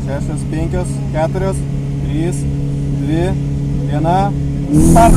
6, 5, 4, 3, 2, 1. Start.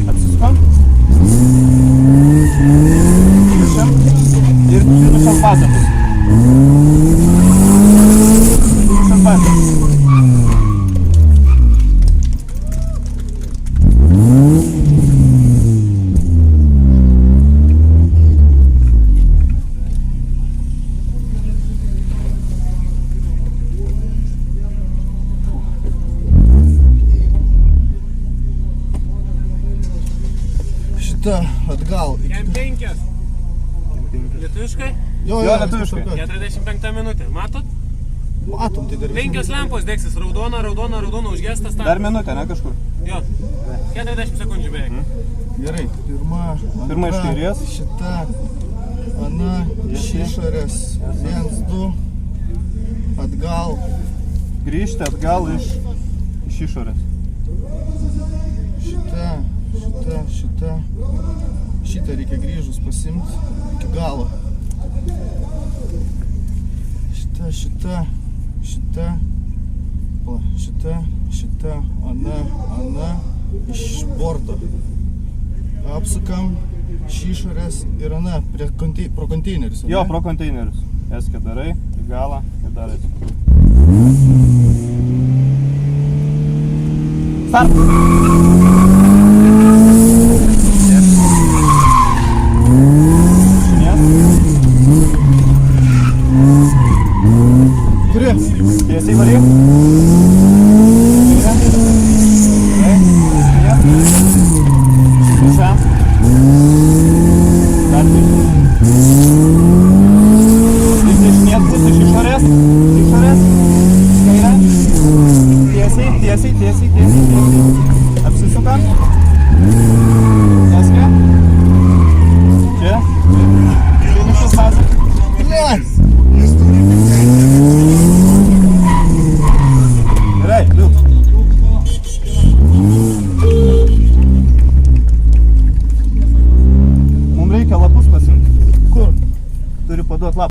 Apsisukam. Ir grįžtam pasakus. Grįžtam pasakus. Šitą atgal. Kem 5. Lietuviškai? Jo, lietuviškai. 45 minutė. Matot? Matom, tai dar 5 lempos degsis. Raudona, raudona, raudona, užgestas. Dar minutė, ne kažkur? Jo. 40 sekundžių beveik. Gerai. Pirma iš kairės. Šita. Ana. Iš išorės. 1, 2. Atgal. Grįžti atgal iš išorės. Šitą. Šitą reikia grįžus pasimti iki galo. Šitą, ana, iš borto. Apsukam iš išorės ir ana, pro konteinerius. Jo, pro konteinerius. Eskę darai, į galą ir darai. Start! Tiesiai varyk. Šiam. Dar taip. Iš dešinės pusės, iš išorės. Kairę. Tiesiai. Apsisukam. Eskę. Čia. Finišas pasas. Gerai, liuk. Mums reikia lapus pasimti. Kur? Turi paduoti lapą.